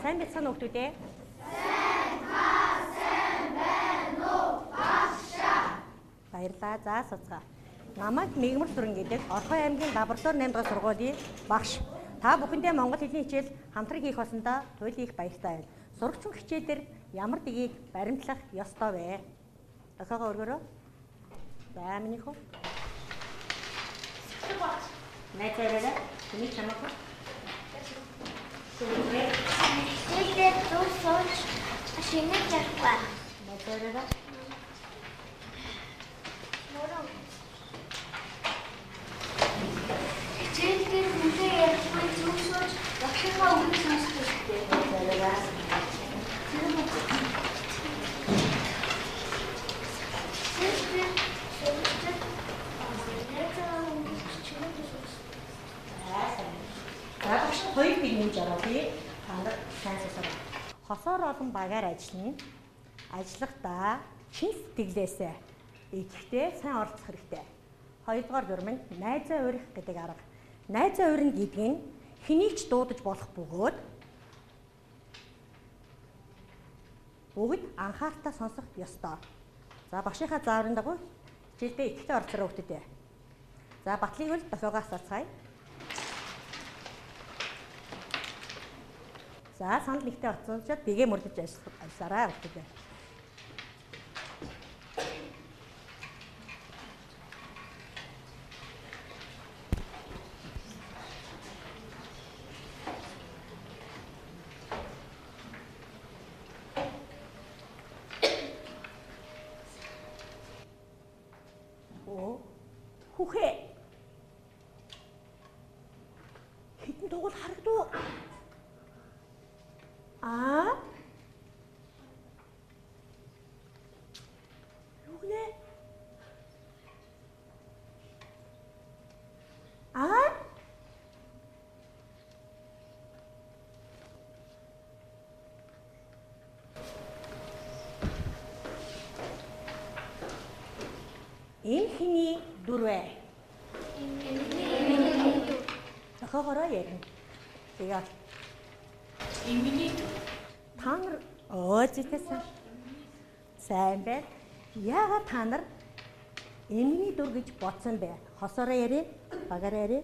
сайн бяцхан хүүхдүүдээ. Сайн байна уу? Багшаа. Баярлалаа. За суцгаа. Намайг Мигмар Сүрэн гэдэг Орхон аймгийн лаборатори 8 дахь сургуулийн багш. Та бүхэндээ монгол хэлний хичээл хамтран хийх болсондоо туйлын их баяртай байна. Сурагчин хичээлээр ямар дэгийг баримтлах ёстой вэ? Дахиагаа өргөрөө. За миний хөө. Найзаараа миний чамаг. Хичээлээр зүг сууж шинэ ярих. Найзаараа. Хичээлээр хүнтэй ярихгүй зүг сууж багшийнхаа үгийг сонсох хэрэгтэй. Найзаараа. Багш хоёр би нэмж ороо би танад сайн сонсоо. Хосоор олон багаар ажиллана. Ажиллахдаа чин сэтгэлээсээ идэвхтэй сайн оролцох хэрэгтэй. Хоёрдугаар дүрм нь найзаа урих гэдэг арга. Найзаа урина гэдэг нь хэнийг ч дуудаж болох бөгөөд бүгд анхааралтай сонсох ёстой. За багшийнхаа зааврын дагуу хичээлдээ идэвхтэй оролцоорой хүүхдүүдээ. За батлыг бол дохиогоос цацгаая. За санал нэгтээ орцуулчаад бигээ мөрдөж ажиллаарай хүүхдүүдээ. Хүүхээ. Хитэн дугуйл харагдав. Юу гэнэ? Энэ хиний дүрвэ? Дахиагараа ярина. Тэгээд Миний дүр. та нар зүйтэйсэн. Сайн байна. Яагаад та нар эмний дүр гэж бодсон бэ? Хосоороо ярив, багаараа ярив.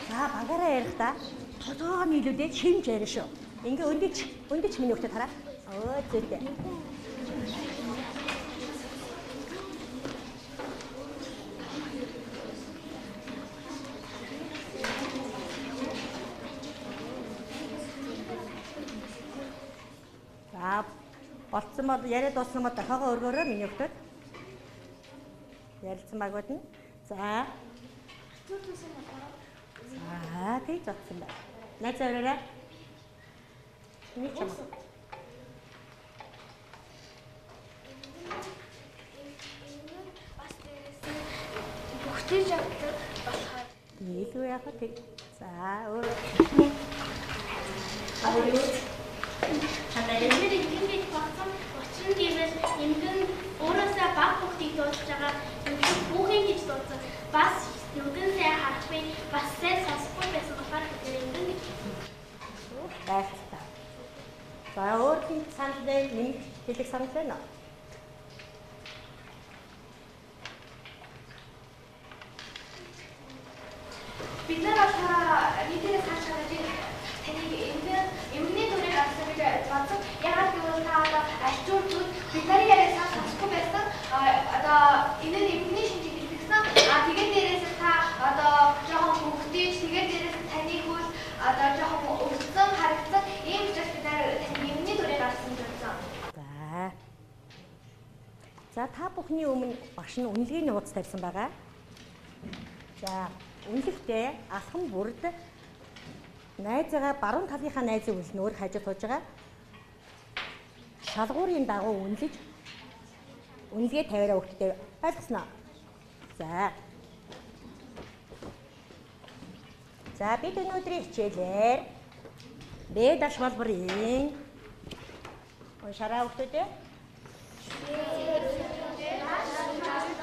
За багаараа ярихдаа толгоогоо нийлүүлээд шимж ярина шүү. Ингээ өндөч миний өгтөд хараа. Зүйтэй. Болцсон бол яриад дууссан бол дахиагаа өргөөрөө миний өгтөд. Ярилцсан багууд нь. За. Тэг зогсон байна. Найзаа өрөөрэй. Нэг чам. Бүгдийг явдаг болохоор Нийлүү яхаа тэг. За өөр. Энийг ингэж багсан 30 гэмээр эмгэн өөрөөсөө баг бүгдийг дуудаж байгаа эмгэн бүхэн гэж дуудсан. Бас нүдэн сайн харахгүй, бас сайн сонсохгүй байсан болохоор эмгэн гэж. Баярлалаа. За өөр хин санал нэг хэлэх санал байна уу? Бид нар нийтээрээ цаашаа таныг эмгний дүрээр авсан гэж бодсон. Ягаад гэвэл та одоо альчуур зүг бид нарын яриа сонсохгүй байсан. Одоо энэ нь эмгний шинжийг хэлсэн. Тэгээд дээрээс та одоо жоохон хөвгтөж, тэгээд дээрээс таны хөл одоо жоохон өвдсөн, харагдсан. Ийм учраас бид нар таны эмгний дүрээр авсан гэж бодсон. За та бүхний өмнө багш нь үнэлгээний хуудас тавьсан байгаа. За үнэлэхдээ алхам бүрд найзаагаа баруун талынхаа найзын үлнөөр хажууд сууж байгаа. Шалгуурын дагуу үнэлж үнэлгээ тавиараа өгтөө ойлгосноо. За бид өнөөдрийн хичээлээр Б даш малбарын уншаарай өгтөө.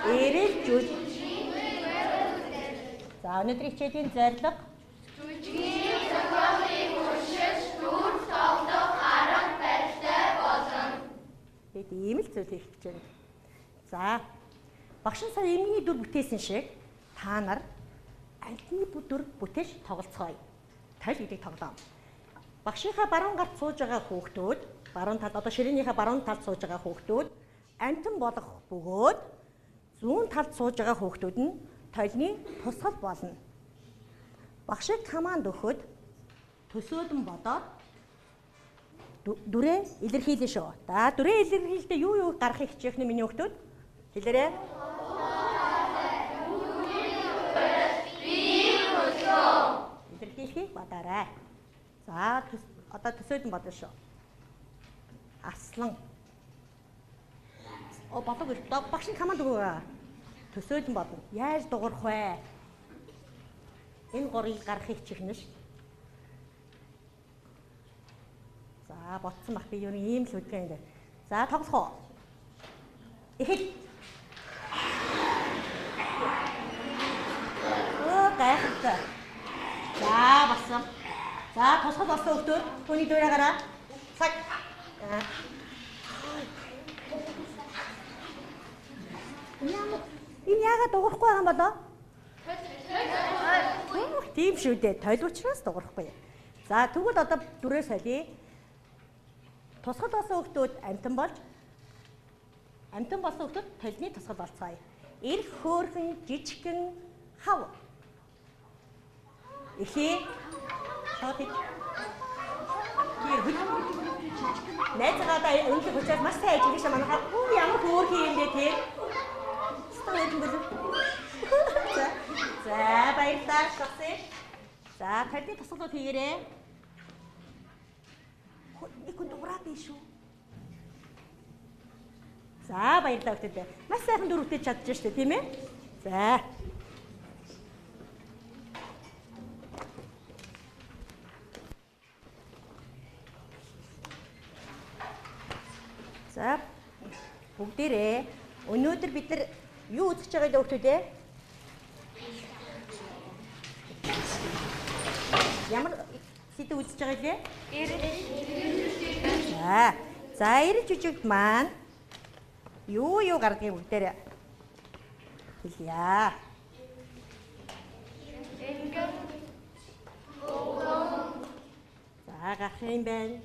Эрэлжүүл. За өнөөдрийн хичээлийн зорилго ийм л зүйл хийх гэж байна. За багш нь сая эмгний дүр бүтээсэн шиг та нар амьтны дүр бүтээж тоглоцгоё. Тойл гэдэг тоглоом. Багшийнхаа баруун гарт сууж байгаа хүүхдүүд, баруун талд одоо ширээнийхээ баруун талд сууж байгаа хүүхдүүд амьтан болох бөгөөд зүүн талд сууж байгаа хүүхдүүд нь тойлны тусгал болно. Багшиг команд өгөхөд төсөөлөн бодоод дүрээ илэрхийлнэ шүү. За дүрээ илэрхийлэхдээ юу гаргахыг хичээх нь миний хүүхдүүд? Хэлээрэй. Илэрхийлэхийг бодоорой. За одоо төсөөлөн бодно шүү. Аслан. Бодог багш нь команд өгөө. Төсөөлөн бодно. Яаж дуурах вэ? Энэ горыг гаргахыг хичээх нь шүү. За ботсон бах би юу ийм л үдгэн энэ. За тоглох уу? Эхэл. Гайхалтай. За басан. За тусгал болсон хүмүүс түүний дөрөө гараа. Цаг. Энэ яагаад дуурахгүй байгаа юм болоо? Тийм шүү дээ. Тойл учраас дуурахгүй. За тэгвэл одоо дүрээ солиё. Тусгал болсон хүмүүс амтан болсон хүмүүс толны тусгал болцгоё. Ирэх хөөрхөн жижигхэн хав. Эхээ. Тотик. Найзгаадаа өнөөх учраас маш сайн ажиг шиг манайхаа ямар хөөрхөн юм бэ те. За баярлалаа шахсэ. За толны тусгалууд хийгээрэй. Нэг хүн дуурайд байна шүү. За баярлалаа өгтөдөө. Маш сайхан дүр бүтээж чадчих штэ тийм ээ. За. За бүгдээрээ өнөөдөр бид нар юу үзэж байгаа вэ өгтөдөө? Ямар сэдв үзэж байгаа вэ? За эрэл жүжигт маань юу гардгийг бүгдээрээ хэлье. За гах юм байна.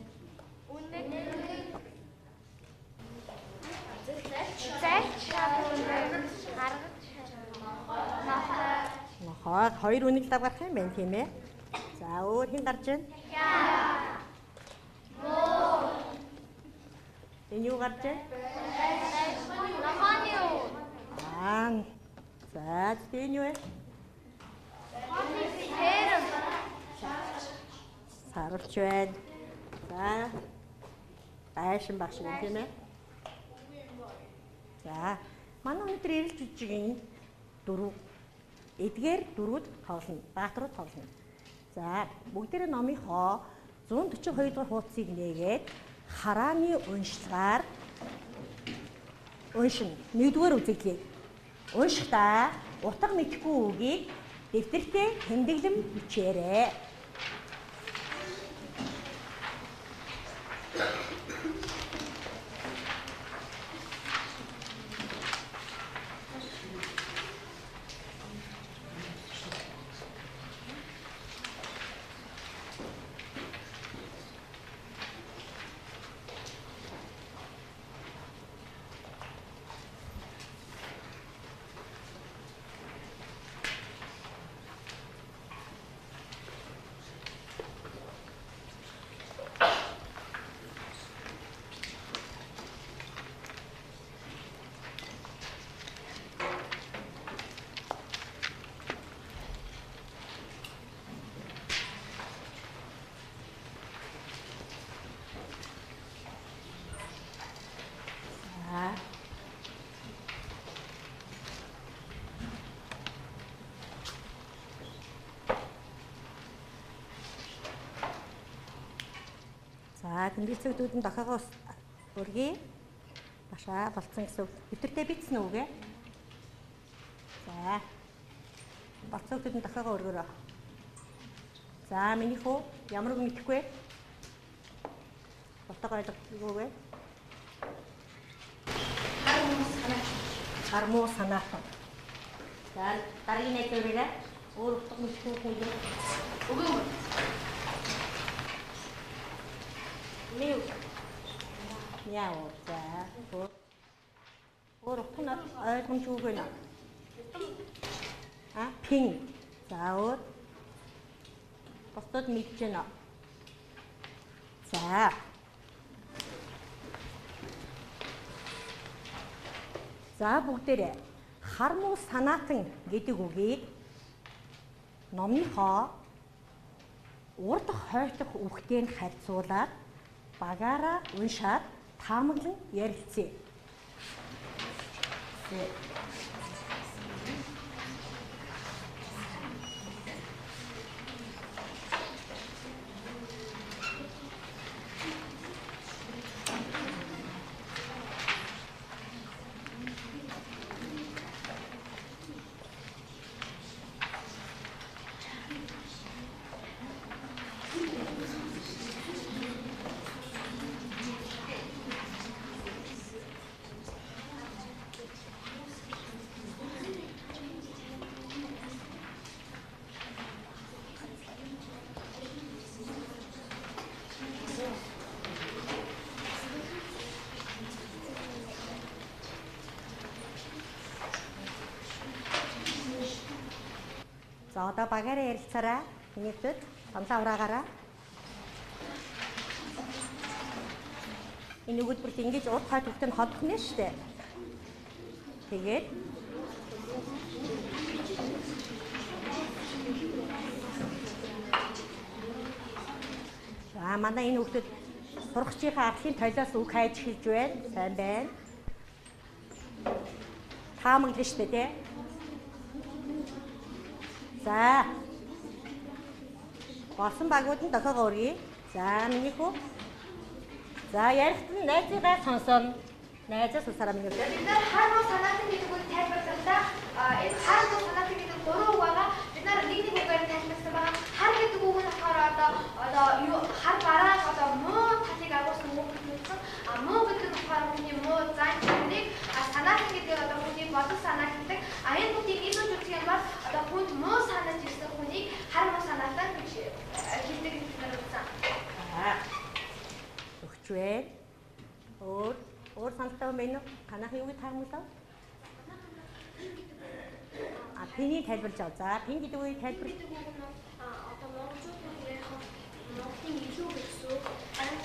Нохоо хоёр үнийг л гарах юм байна тийм ээ. За өөр хин гарч байна? Энэ юу гарч байна? За энэ юу вэ? Сарвч байна. За айшин багш юм тийм ээ. За манай өнөөдөр эрэлж жүжигийн эдгээр дөрүүд тоглоно. Баатарууд тоглоно. За бүгдээрээ номынхоо 142 дугаар хуудсыг нээгээд харааны уншлагаар уншин. Нэгдүгээр үзэгдлийг уншихдаа утга мэдэхгүй үгийг дэвтэртээ тэмдэглэн бичээрэй. За тэмдэглэцэгдүүд нь дахиагаас өргөе. Башаа болцсон гэсэн үг. Битэртэй битсэн үгээ. За. Болцогдод нь дахиагаа өргөөрэй. За миний хүү ямар үг мэдэхгүй вэ? Болтойгоо ойлгохгүй вэ? Хармуу санаатан. За дараагийн найз өрөөрэй. Өөр утга мэдгүй хүн юм. Өгөө. Мив. Яа за. Өөр утга нь ойлгомжгүй нэ. Пин. За өөр. Бусдад мэдж байна. За. За бүгдээрээ хармуу санаатан гэдэг үгийг номынхоо урд хойлох үгтэйг харьцуулаад багаараа уншаад таамаглан ярилцъя. За одоо багаараа ярилцаарай. Нэгдэд саналаа ураагаараа. Энэ өгүүлбэрт ингэж урд хойд үгтэй нь холбох нэ шүү дээ. Тэгээд за манай энэ хүүхдүүд сурагчийнхаа архын толиос үг хайж хэлж байна. Сайн байна. Таамаглана шүү дээ, тий? За. Болсон багууд нь дохиогоо өргөе. За, миний хүү. За, ярихт нь найзыгаа сонсон. Найзаа сонсараа миний. Бид нар хармуу санаатан гэдэг үгийг тайлбарлахдаа энэ хармуу санаатан гэдэг гурван үг байгаа. Бид нар нэг үгээр тайлбарласан байгаа. Хар гэдэг үг нь болохоор одоо юу хар гараас одоо муу талыг агуулсан үг гэсэн. Муу гэдэг нь болохоор хүний муу зан чанарыг санаатан гэдэг одоо хүний бодол санаа гэдэг. Энэ бүхнийг илүү үзэх юм бол одоо хүнд муу санаж ирсэн хүнийг хармуу санаатан гэж хэлдэг гэж нар үзсэн. Өгч вэ. Өөр саналтай юм байна уу? Танах юу гэж таамаглав? Пиний тайлбарлаж аваа. За, пин гэдэг үгийг тайлбарлаж. Одоо монголчууд нэрээр монголын илүү гэсэн харин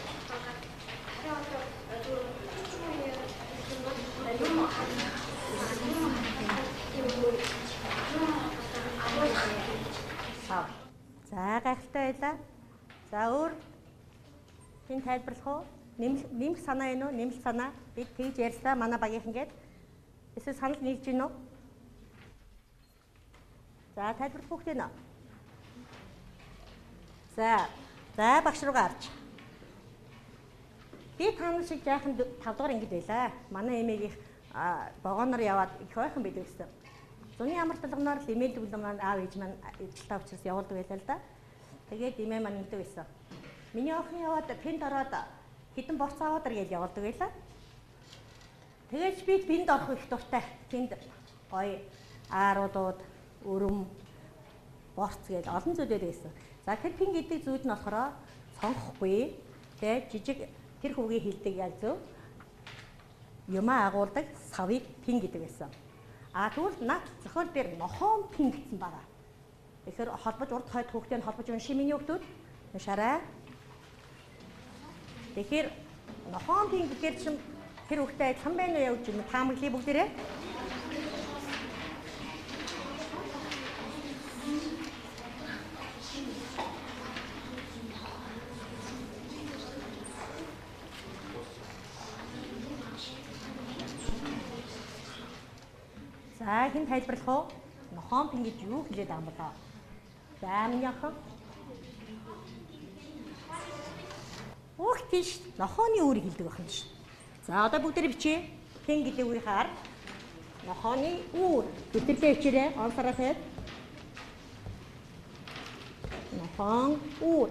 За гайхалтай байлаа. За өөр пин тайлбарлах уу? Нэмэх санаа энэ үү? Нэмэлт санаа. Бид тэгж ярьслаа манай багийнхан гээд. Эсвэл санал нийлж гин үү? За тайлбарлах хүүхдээ нэ. За багш руу гарч. Би танил шиг яахан 5 дугаар ангид байлаа. Манай эмээгийнх богоноор яваад их ойхон байдаг гэсэн. Зуны амар талгнаар л имэйл бүлэм аав ээж маань ажилтаа учраас явуулдаг байлаа л да. Тэгээд имээ маань нэгдэг байсан. Миний охин яваад пинд ороод хитэн борц аваад ир гэж явуулдаг байлаа. Тэгээд би пинд орох их дуртай. Пинд гоё ааруудууд, өрөм, борц гэж олон зүйл байдаг гэсэн. За тэр пин гэдэг зүйл нь болохоор сонгохгүй. Тэгээд жижиг тэр хүүгийн хилдэг яг зөв юмаа агуулдаг савыг пин гэдэг байсан. Тэгвэл над зохиол дээр нохоон пин гэсэн байгаа. Тэгэхээр холбож урд хойд хүүхдтэй холбож унши миний хүүхдүүд уншаарай. Тэгэхээр нохоон пин гэхээр чинь тэр хүүхдтэй адилхан байна уу явж юм таамаглая бүгдээрээ. За хэн тайлбарлах уу? Нохоон пин гэж юу хэлээд байгаа юм болоо? За миний охин. Ух тийш нохооны үүрийг хэлдэг байх юм шүү. За одоо бүгдээрээ бичээ. Пин гэдэг үгийг хаар. Нохооны үүр. Битэрлээ хичээрээ онсараа хэд. Нохон үүр.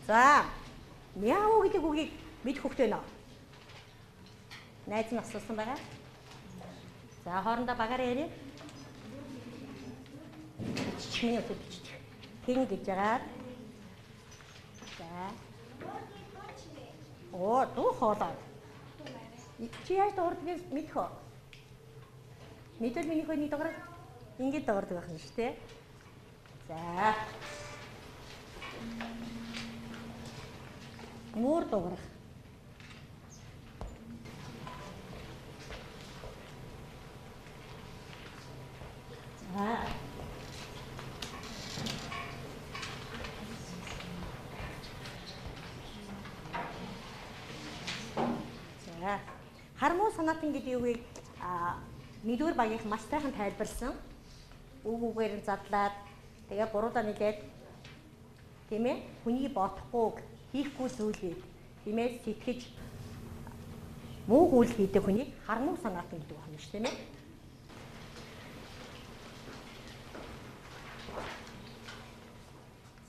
За мяу гэдэг үгийг мэд хөхтэй нөө. Найз нь асуусан байгаа. За хоорондоо багаараа ярив. Чиний өтөд бичих. Хин гэж яагаад. За. Оо, дуу хоолой. Чи яаж дуурдгийг мэдэх үү? Мэдвэл миний хөөний дуурай. Ингээд дуурдаг байх нь шүү дээ. За. Муур дуурах. За. Хармуу санаатын гэдэг үгийг нэгдүгээр багийнх маш сайхан тайлбарлсан. Үг үгээр нь задлаад тэгээ буруудаа нэлээд тийм ээ хүний бодохгүй хийхгүй зүйлийг тийм ээ сэтгэж муу үйл хийдэг хүний хармуу санаatan гэдэг байна шүү тийм ээ.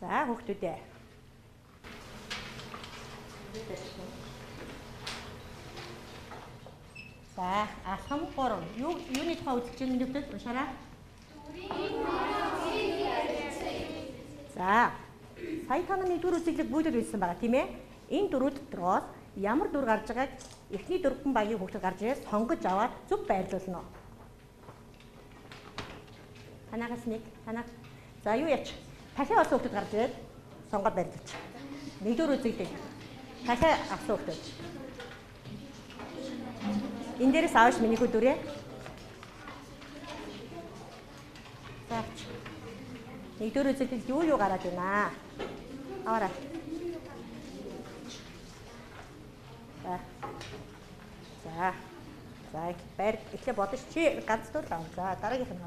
За хүүхдүүдээ. За, алхам 3. Юуны тухай үзэж байгаа нэмэлт уншаарай. За. Сая та нар нэгдүгээр үзэглэг бүлэг хэлсэн байгаа тийм ээ. Энэ дөрөв дотроос ямар дүр гарч байгааг эхний дөрвөн багийн хүүхдүүд гарч ирээд сонгож аваад зөв байрлуулна. Танаас нэг, танаа. За юу яач? Дахиад олсон хүүхдүүд гарч ирээд сонгоод байрлууч. Нэгдүгээр үзэглэг. Дахиад авсан хүүхдүүд. Энэ дээрээс ааш миний хөдөрөө. Заач. Нэгдүгээр үзэгдэл юу гараад байна? Аваарай. За. За, баяр ихлэ бодож чи ганц дурлаа. За, дараагийнх нь.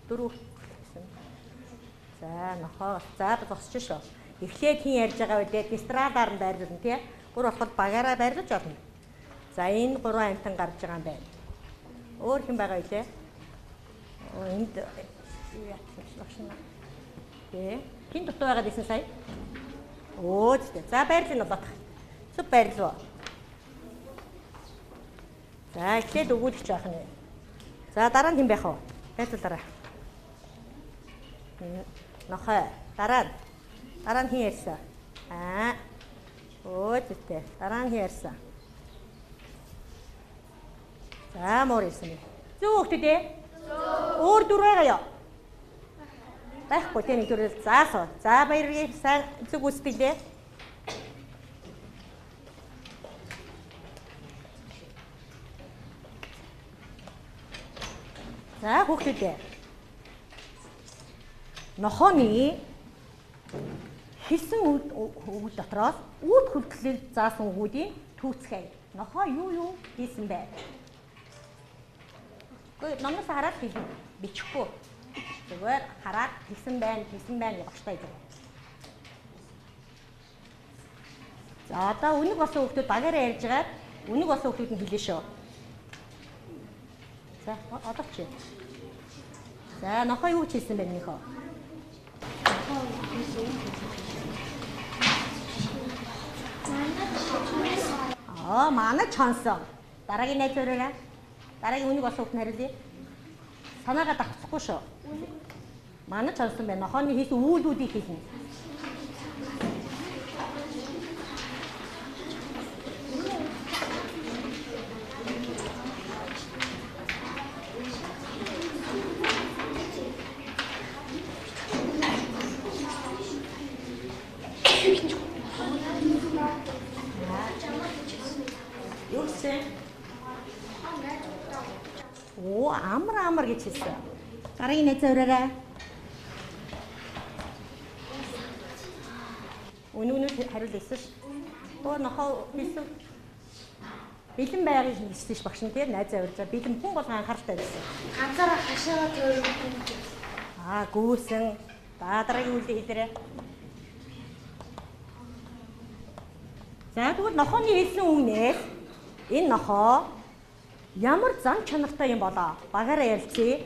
Дөрөв. За, нохоо. За, зогсож шүү. Эхлээд хин ярьж байгаа үедээ дистрадаар нь байрлуулна тий. Гур болоход багаараа байрлуулж орно. За энэ 3 амтан гарч байгаа юм байна. Өөр хэн байгаа вэ? Энд яатчихлаа. Тэ. Хин дутуу байгаад исэн сая? Оо тэ. За байрлал бодох. Зөв байрлал. За эхлээд өгүүлж яах нь. За дараа нь хэн байх вэ? Байрлуулаарай. Нохой. Дараа нь хэн ярьсан? Оо тэ. Дараа нь хэн ярьсан? За мөр ирсэн. Зөв хөлтөдөө. Өөр дүр байгаа юу? Байхгүй тийм нэг дүр заасаа. За баярыг сайн зүг үсгэлээ. За хөлтөдөө. Нохооны хэлсэн үг дотроос үр хөлтлөл заасан үгүүдийн түүцгээ. Нохоо юу хийсэн бэ? Номноос хараад бичихгүй. Зүгээр хараад хэлсэн байна явахтай гэдэг. За одоо үнэг болсон хүүхдүүд багаараа ярьж байгаа. Үнэг болсон хүүхдүүд нь хэлээ шүү. За одоо чи. За нохоо юу хийсэн бэ нөхөө? Манай чонсон. Дараагийн найз өрөөрэй. Дараагийн үнийг болсон хүүхд хариулъя. Санаагаа давцахгүй шүү. Манай чонсон байна. Нохооны хийсэн үйлдүүдийг хэлнэ. Юу гэсэн? Оо, амар гэж хэлсэн. Дараагийн найз өрөөрэй. Үнүүнүүд хариул хэлсэн ш. Оо нохоо хэлсэн. Бэлэн байгааг хэлсэн ш багш нь тийм найз өрж байгаа. Бэлэн хүн болгон анхааралтай байсан. Ганцаараа хашаага төрөв. Гүүсэн. Дараагийн үйлдэл хэлээрэй. За тэгвэл нохооны хэлсэн үгнээс энэ нохоо ямар зан чанартай юм болоо? Багаараа ярилцъя.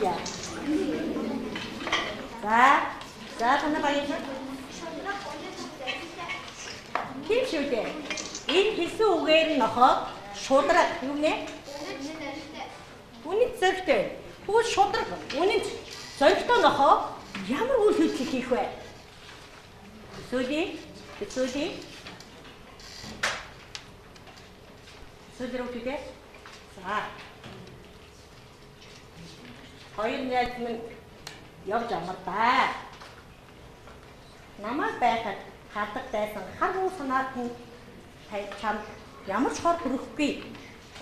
яа. За танаа баярлалаа. Тийм шүү дээ. Энэ хэлсэн үгээр нь нохоо шудраг юу нэ? Үнэт зөрөгтэй. Тэгвэл шудраг үнэт зөрөгтэй нохоо ямар үйл хөдлөл хийх вэ? Эсвэл Сөдрөг үгүй. За. Хоёр найз минь явж амар да. Намайг байхад хатаг дайсан хар уу санаат нь чамд ямар ч хор хүрэхгүй.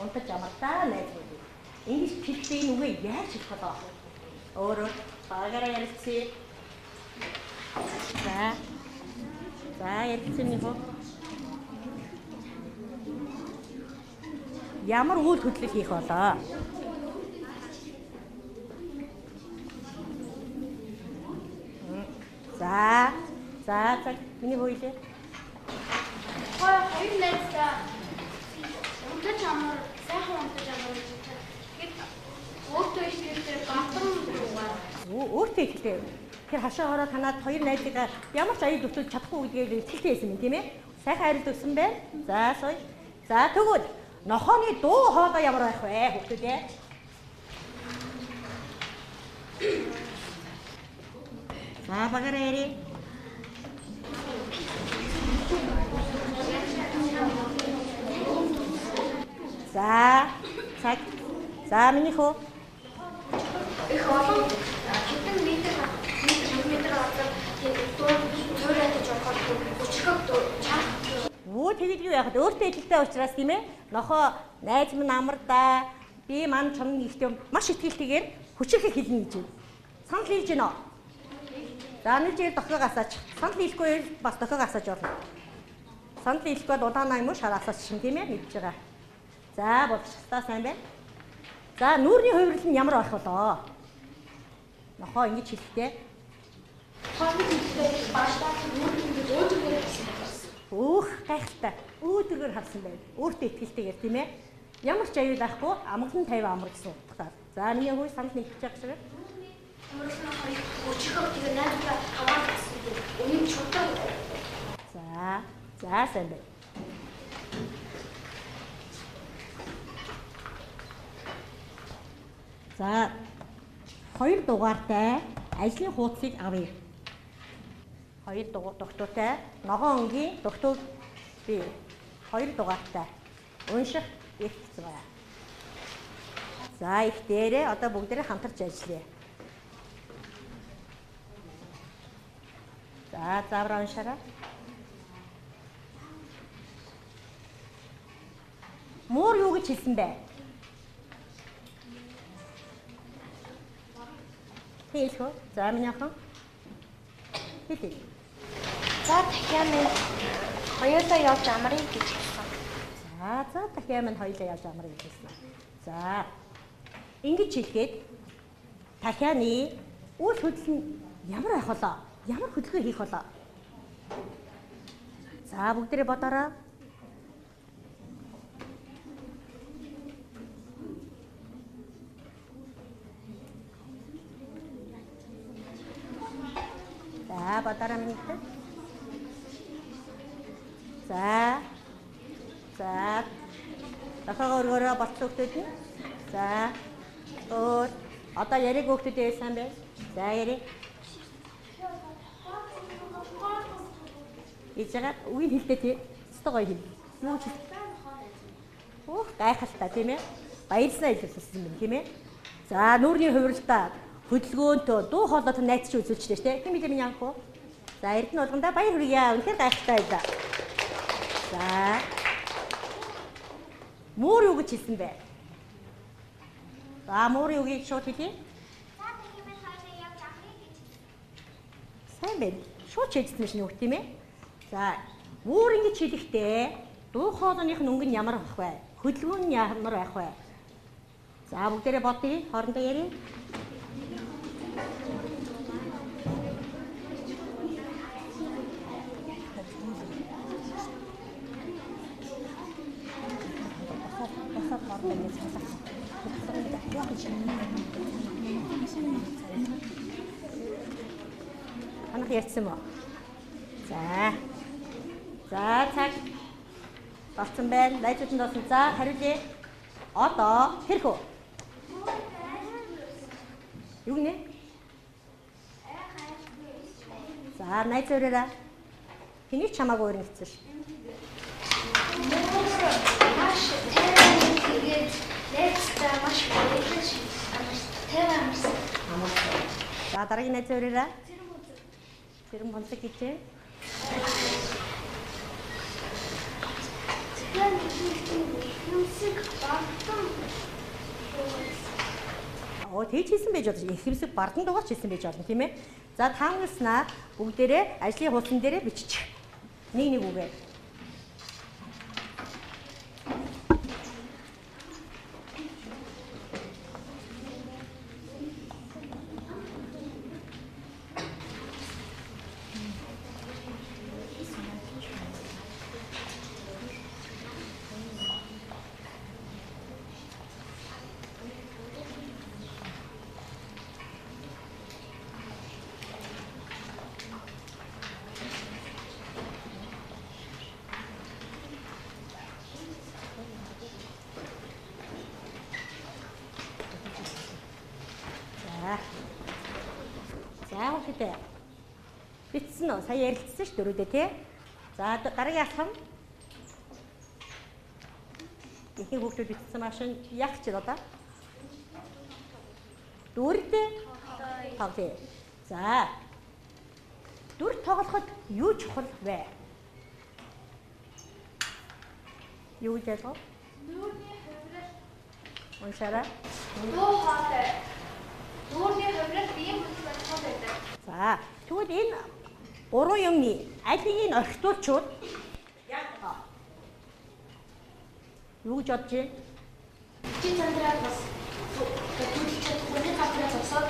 Унтаж амар да найз минь. Ингэж хэлдэг нүгэ яаж хэлэх вэ? Өөрөө багаараа ярилцъя. За ярьцсан юм уу? Ямар үйл хөдлөл хийх болоо? За миний хөөе. Хоёр найзтай унтаж амар сайхан унтаж амар гэж. Өөртөө ихтэй гатан дуугаар. Өөртөө ихтэй. Тэр хашаа ороод танаад хоёр найзыгаа ямар ч аяд өвтөж чадахгүй гэдгээр итгэлтэй байсан юм тийм ээ. Сайхан харилд өгсөн байна. За сая. За тэгвэл нохооны дуу хоолой ямар байх вэ хүүхдүүд ээ? За багаараа ярий. За миний хөө. Их олон хэдэн метр хатар зөөрэй гэж бодоход өчгөө чаа. Тэгээд юу яахад өөртөө итгэлтэй учраас тийм ээ. Нохоо найз минь амар да. Би ман чамд ихтэй маш итгэлтэйгээр хүчирхэг хэлнэ гэж байна. Санал хэлж гинөө. За нэг жиг дохиог асаач. Санал хэлэхгүй бас дохиог асааж орно. Санал хэлэхгүй удаанаа юм уу шар асаач шин тийм ээ мэдж байгаа. За болчихлоо сайн байна. За нүүрний хувирлал нь ямар байх болоо? Нохоо ингэж хэлэхдээ. Хоолны хэлтэй баштаа нүүрний өөдрөөр Өөх гайхалтай. Өөдрөөр харсан байв. Өөртөө итгэлтэйгээр тийм ээ. Ямар ч аюул байхгүй амгалан 50 амар гэсэн утгаар. За миний хөөе санал нэгтгэж байгаа шиг. Өөрөөсөө хоёр өчгөө тэгээ найдаа хаваалсан гэдэг. Үнэн чултаа. За сайн байна. За хоёр дугаартай ажлын хуудсыг авъя. Хоёр дугтуутай ногоон өнгийн дугтуйг би хоёр дугаартай унших их гэсэн байна. За их дээрээ одоо бүгдээрээ хамтарч ажиллая. За заавар уншаарай. Муур юу гэж хэлсэн бэ? Хэлхөө. За миний охин. Хэлээ. За дахиад минь хоёулаа явж амрыг гэж хэлсэн. За дахиад минь хоёулаа явж амрыг гэж хэлсэн. За ингэж хэлэхэд дахианы үйл хөдлөл нь ямар байх болоо? Ямар хөдөлгөөн хийх болоо? За бүгдээрээ бодоорой. За бодоорой минь. За дахиад өргөрөө болцсон хүмүүс нь. За одоо яриг хүүхдүүдээ сайн бай. За яриг. Ижагаад үгийн хэлтэй тий. Өстой гоё хэл. Юу ч гайхалтай тийм ээ. Баярлалаа илэрхийлсэн юм тийм ээ. За нүүрний хувирлтаа хөдөлгөөнтөө дуу хоолойтой найзч үзүүлчихлээ тий. Хэм билээ миний анхуу. За эрдэнэ болгондоо баяр хүргье. Үнэхээр гайхалтай байлаа. За муур юу гэж хэлсэн бэ? За муур юугийг шууд хэлье. За дахиад минь хоёулаа явж амрыг гэж. Сайн байна. Шууд хэлсэн юм шиг нүх тийм ээ. За муур ингэж хэлэхдээ дуу хоолойных нь өнгө нь ямар байх вэ? Хөдөлгөөн нь ямар байх вэ? За бүгдээрээ бодъё. Хоорондоо ярив. Танах ярьсан мó? За. За цаг болсон байна. Найзууданд болсон. За хариулъя. Одоо хэрэг үү? Юу гинэ? За найз өрөөрэй. Хэнийг чамаагүй өрөнгөцсөн ш. Маш тэгээд лэцтэй маш баярлаж амарсан. За дараагийн найз өрөөрэй. Зэрэн бонцог гэж. Оо тэгж хийсэн байж болно. Их хэвсэг бардан дугаарч хийсэн байж болно тийм ээ. За таамагласнаа бүгдээрээ ажлын хуудсан дээрээ бичих. Нэг үгээр. За хүүхдээ битсэн үү? Сая ярилцсан ш дөрүүдээ тий. За дараагийн алхам. Ихэнх хүүхдүүд битсэн машин яг ч одоо. Дүрд тоглоё. За. Дүрд тоглоход юу чухал вэ? Юу гэж ялгав? Дүүрний хувирал. Уншаарай. Дуу хоолой. Дүүрний хувирал биеийн хөдөлгөөн болох байдаг. За тэгвэл энэ гурван юмны аль нэгийг орхитуулчуд яг юу гэж бодож байна? Чи цандраад бас дүүрч чадахгүй гадраа зогсоод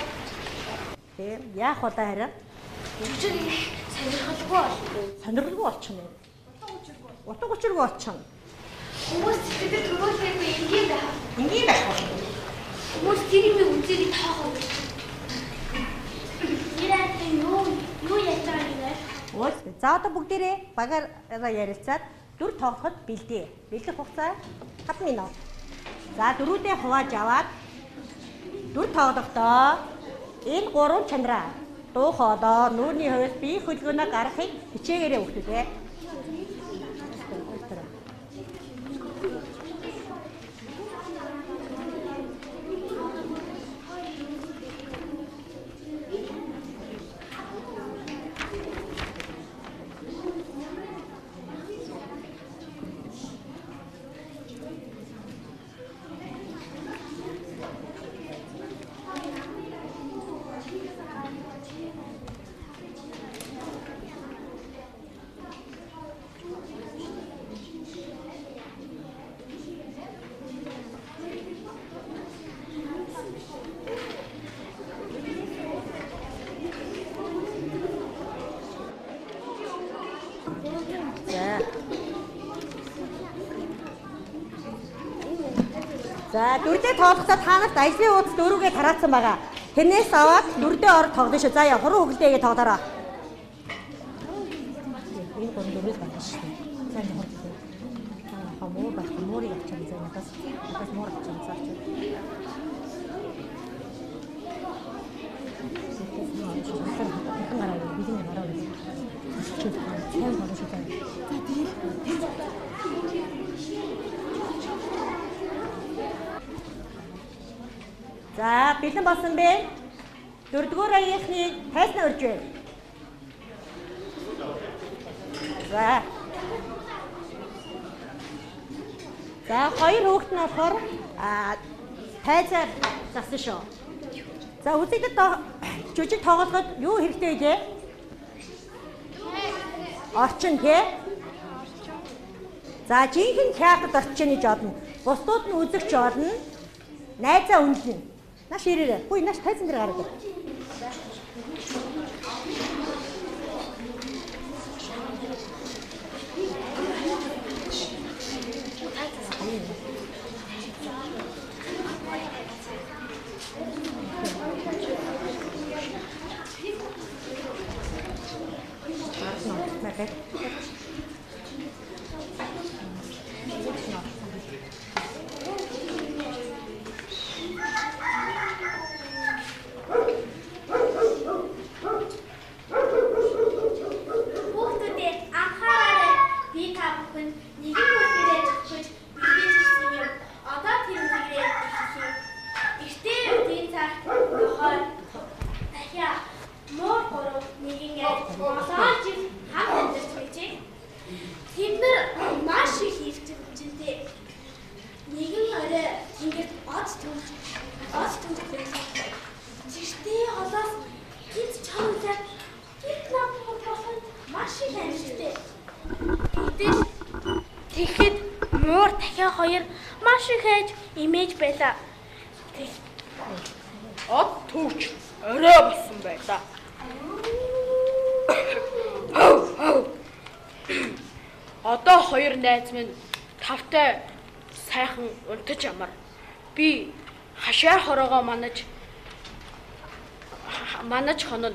Тийм яах вэ хараа? өчиг их сонирхолгүй болов. Сонирхолгүй болчихно. Утга учиргүй болчихно. Хүмүүс сэтгэл төрүүлээгүй энгийн байх. Энгийн байх болно. Хүмүүс тэр юм үзээд таахаа. Нэрээ юу яаж байгаа юм бэ? Ууш. За одоо бүгдээрээ багаараа ярилцаад дүр тоглоход бэлдээ. Бэлдэх хугацаа 5 минут. За дөрүүдээ хувааж аваад дүр тоглохдоо энэ гурван чанараа дуу хоолой, нүүрний хувьд бие хөдөлгөөнөө гаргахыг хичээгээрэй хүүхдүүдээ. За дүрдээ тоглохдоо та нарт ажлын хуудас дөрвөгээ тараацсан байгаа. Тэрнээс аваад дүрдээ ороод тоглоно шүү. За яа хуруу хөглдөөгээ тоглоорой. Энэ гол дөрвөөс байна шүү. За энэ хуруу. Хамуу байх муурыг авчих юм надаас муур авчих юм цаач. За бэлэн болсон бэ? Дөрөвдүгээр аяхны тайснаа урьж байна. За. За хоёр хүүхэд нь болохоор тайзаар засан шүү. За үзэгдэд жүжиг тоглоход юу хэрэгтэй вэ? Орчин тий? За жинхэнэ театрт орчин гэж бодно. Бусдууд нь үзэгч болно. Найзаа үнэлнэ. Наш ирээрээ. Хүй наш тайзан дээр гараад. дахиад хоёр маш их ээж имиж байлаа. Од төвч орой болсон байлаа. Одоо хоёр найз минь тавтай сайхан унтаж амар. Би хашаа хороогоо манаж хонон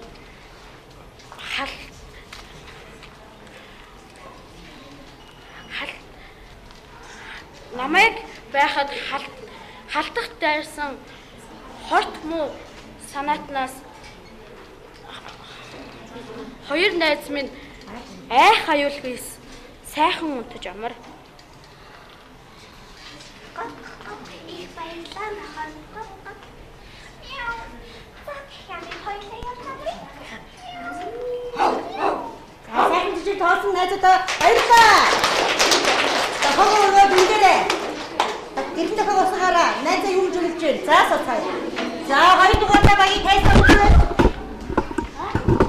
намайг байхад халтах дайрсан хорт муу санаатнаас хоёр найз минь айх аюулгүйс сайхан унтаж амар. Их баярлалаа нахан. Мяу. Ями хоёроо явуулъя. Сайхан жижиг тоосон найзуудаа баярлалаа. Хогоороо дүндэрээ. Гэртээ хогоосгаараа найзаа юм зүйлж байна. За соцгоо. За хоёр дугаартай багийг тайсан үзвэл.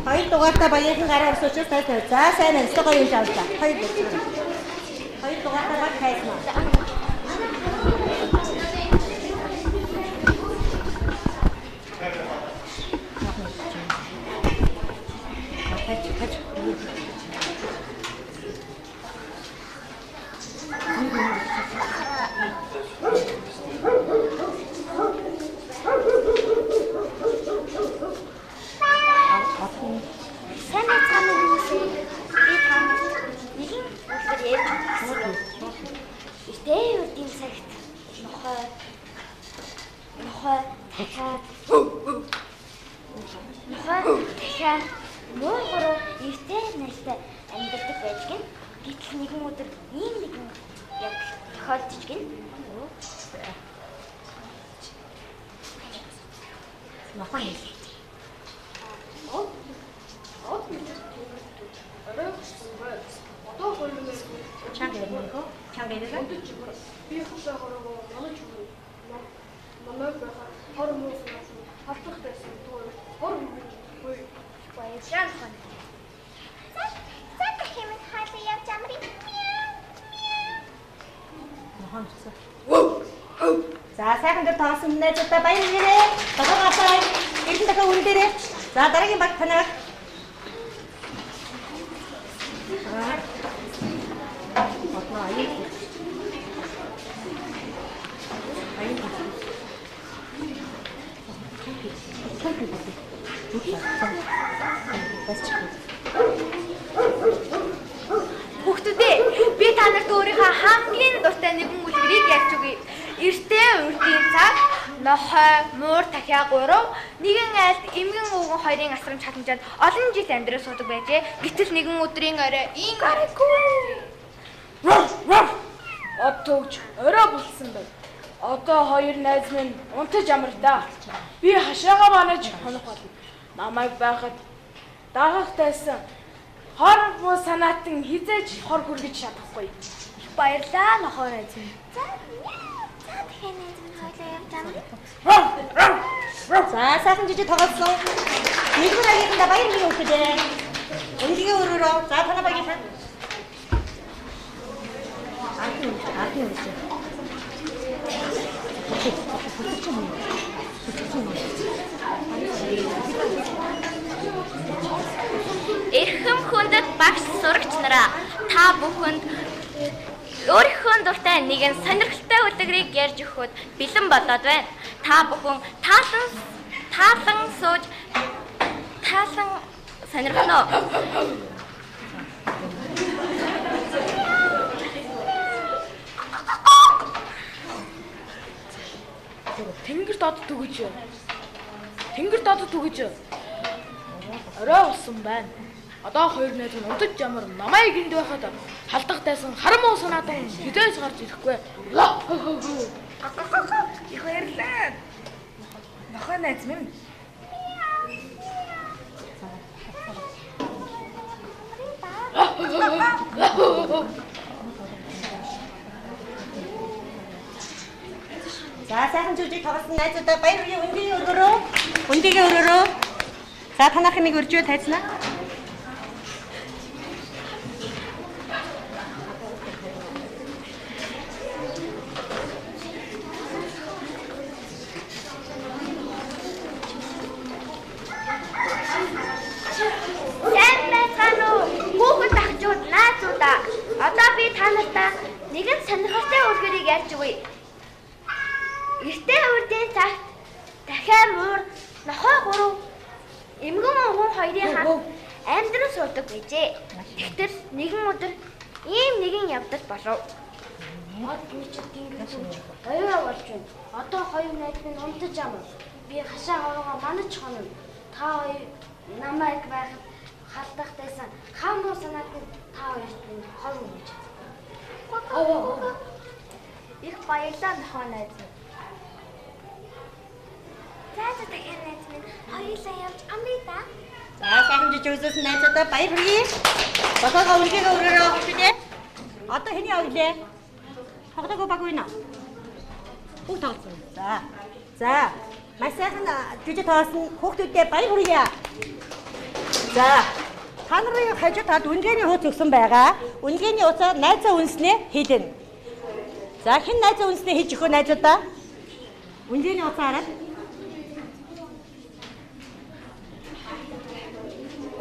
Хоёр дугаартай багийн гараа өрсөж тайсан. За сайн энэ гоё юм жаалаа. Хоёр дугаартай баг тайсан. Мөөгөрөө эртээ нартай амьдардаг байж гин. Гэтэл нэгэн өдөр ийм нэгэн яг тохиолдож гин. Махан. Одоо хөрмөс Чанга ярих. Чанга ярих. би хашаа хороогоо манаж өгөө. Манайг байхад хор мөс халтах байсан тоо. Хор мөс хөөе. Баярлалаа хан. За хэмээн хаалт явж амри. Махан. За сайхан дээр тоосон найзуудаа баярлалаа. Багаасаа эрдэнэ дахиад үндэрээ. За дараагийн баг танаа. Хүүхдүүдээ би та нарт өөрийнхөө хамгийн дуртай нэгэн үлгэрийг ярьж өгье. Эртээ урдын цаг нохой, муур дахиа гурав нэгэн айлд эмгэн өвгөн хоёрын асрамж хатамжаад олон жил амьдрал суудаг байжээ. Гэтэл нэгэн өдрийн орой ин гараггүй. Од төвч орой болсон байна. Одоо хоёр найз минь унтаж амар да. Би хашаага манаж хонох болно. Намайг байхад дагах тайсан хор муу санаатан хизээж хор хүргэж чадахгүй. Баярлалаа нохой найз минь. За тэгэхээр найз минь хойлоо явж амри. За сайхан жижиг тоглосон. Нэгэн агийнханда баярлалаа өгчээ. Өнгийн өрөөрөө. За танаа багийн сан. Архи. Эрхэм хүндэт багш сурагч нараа та бүхэнд өөрийнхөө дуртай нэгэн сонирхолтой үлгэрийг ярьж өгөхөд бэлэн болоод байна. Та бүхэн таалан сууж сонирхно. Тэнгэр дод түгэж. Орой болсон байна. Одоо хоёр найз нь унтаж ямар намайг энд байхад халдах тайсан харамуу санаатан хизээс гарч ирэхгүй. Их баярлалаа. Нохой найз минь. За сайхан жүжиг тоглосон найзуудаа баярлалаа. Өндгийн өрөөрөө. За танах нэг өржөө тайзнаа. хайж өгье. Эртээ үрдийн цагт дахиад муур нохой гурав эмгэн хүн хоёрын хамт амьдран суудаг байжээ. Тэгтэр нэгэн өдөр ийм нэгэн явдал болов. Мод мичэд ингэж оюу болж байна. Одоо хоёр найз минь унтаж ам. Би хашаа хаваагаа манаж хонно. Та хоёр намайг байхад халдахтайсан хав муу санаад та хоёрт минь хол өгч. Их баярлалаа нохой найз минь. За дахин найз минь хоёулаа явж амраа та. За сайхан жижигсэн найзуудаа баяр хүргэе. Босоогоо үлгээгээ өрөөрэй өгчтэй. Одоо хэний авлаа? Хогдоогүй баг үйнэ. Бүх тоглосон. За. Маш сайхан жижиг тоосон хүүхдүүдэд баяр хүргэе. За. Та нарын хажууд тад үнгээний хууц өгсөн байгаа. Үнгээний уцаа найзаа үнснээ хийдэн. За хэн найзаа үнснээ хийж өгөө найзуудаа? Үнгээний уцаа хараад.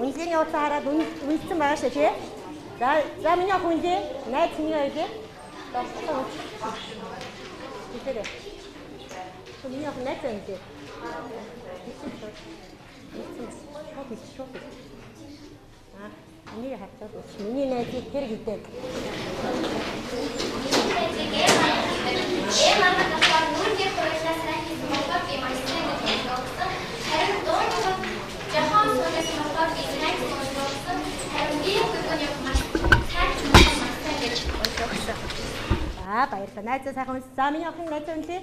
Үнгээний уцаа хараад үнсэн байгаа шүү тий. За миний ах үнгээ найз миний ойлээ. 이때래. 손이 하고 냈죠 이제. 쇼피. 아, 언니가 했죠. 민이네 집 데리기 때. 자, баярлалаа. Найзаа сайхан унс. За, миний охин найзаа унлээ.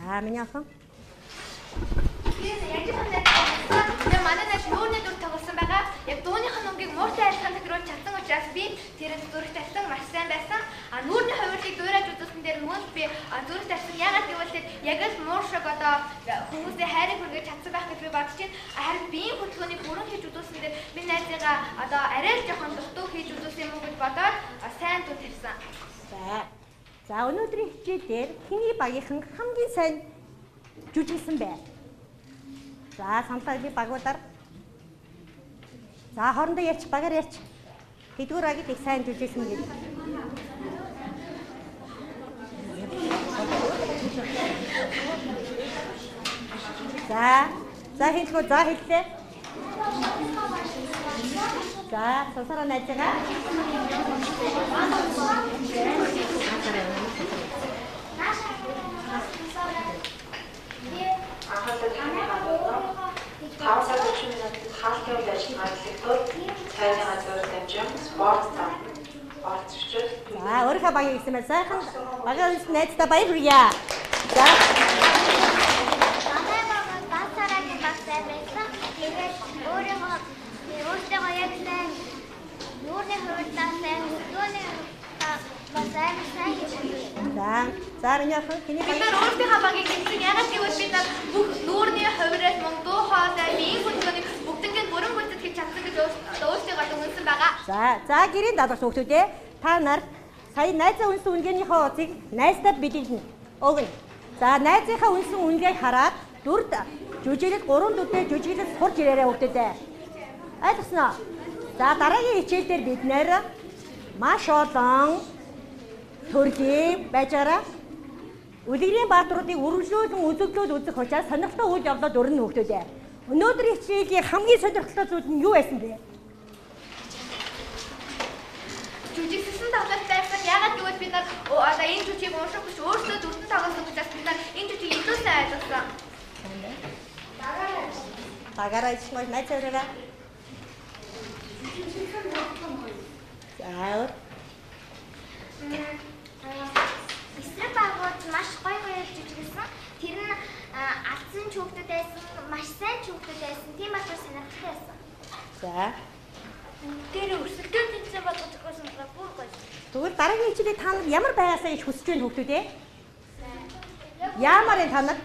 За, миний охин. Манай найз нүүрний дүр тоглосон байгаа. Яг дууных нь өнгийг мууртай айлхан тохируулж чадсан учраас би тэрээр зүрх тавьсан маш сайн байсан. Нүүрний хувирлыг дуурайж үзүүлсэн дээр мөн би зүрх тавьсан. Ягаад гэвэл яг л муур шиг одоо хүмүүсээ хайрыг хүргэж чадсан байх гэж би бодож байна. Харин биеийн хөдөлгөөнийг бүрэн хийж үзүүлсэн дээр би найзыгаа одоо арай л жоохон дутуу хийж үзүүлсэн юм гэж бодоод сайн дүр тавьсан. За өнөөдрийн хичээлээр хэний багийнхан хамгийн сайн жүжиглсэн бэ? За самтагийн багуудаар. За хоорондоо ярьч багаар ярьч. Хэдгээр багийг их сайн жүжиглсэн гэж. За хэлгөө за хэллээ. За сосороо найзгаа. Тавсаа 40 минут хаалтын үйл ажиллагаа хийхдээ цайны газар дамжин спорт зурчил. За өөрийнхөө багийг гэсэн мэ сайхан багийн үнс найздаа баяр хүргье. За. Манай баг басарагийн багтай байсан. Тэгээд өөртөө яг сайн нүүрний хувьдаа сайн хөдөлгөөний басаа хийж. За миний охин хэний бид нар өөртөө багийг гэсэн ягаад гэвэл бид нар бүх нүүрний хувираас мөн дуу хоолой биеийн хөдөлгөөнийг бүгднийг бүрэн гүйцэд хийж чадсан гэж өөртөө үнсэн байгаа. За гэрийн даалгавч хүүхдүүдээ та нар сая найзаа үнсэн үнгээнийхээ уцыг найздад бэлгэлнэ. Өгнө. За найзынхаа үнсэн үнгээг хараад дүрд жүжиглэл 3 дүрдээ жүжиглэл сурч ирээрэй хүүхдүүдээ. Ойлгосноо? За дараагийн хичээлдэр бид нэр маш олон төрлийн байжаараа үлгэрийн баатруудыг үргэлжлүүлэн үзэгдлүүд үзэх учраас сонирхолтой үйл явдлууд өрнө хүүхдүүдээ. Өнөөдрийн хичээлийн хамгийн сонирхолтой зүйл нь юу байсан бэ? Жүжигсэн тоглолт байсан. Ягаад гэвэл бид нар одоо энэ жүжиг унших биш өөрсдөө дүртэн тоглосон учраас бид нар энэ жүжиг илүү сайн ойлгосон. Багаараа ичмэл найзаараа. За. Эсрэг багууд маш гоё жүжигсэн. Тэр нь алдсан хүүхдүүд байсан, маш сайн хүүхдүүд байсан. Тийм болохоор сонирхолтой байсан. За. Тэр өрсөлдөөн тэнцээ болгож өгсөн болохоор бүр гоё. Тэгвэл дараагийн хичээлээ та нар ямар байгаасаа их хүсэж байна хүүхдүүдээ? Яамарын та нар?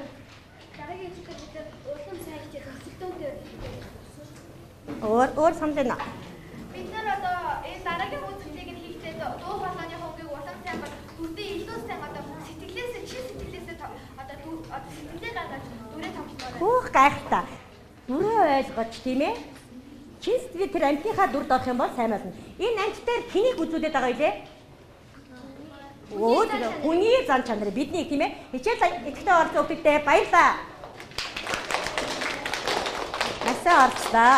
Дараагийн хичээлээр уран сайн хийж өрсөлдөөнтэй. Өөр самдана. Бид нар одоо энэ дараагийн үзүүлгийг нь хийхдээ дуу хоолойны хувийг улам сайн бол бүрдээ илүү сайн одоо сэтгэлээсээ одоо одоо сэтгэлдээ гаргаж дүрээ томчлоо. Хүүх гайхалтай. Дүрээ ойлгож тийм ээ. Чин сэтгэл тэр амтныхаа дүрд орох юм бол сайн болно. Энэ амт дээр хэнийг үзүүлээд байгаа илээ? Өө хүний зан чанар бидний тийм ээ. Хичээл идэвхтэй орсон хүүхдтэй баярлаа. Асаа орчлаа.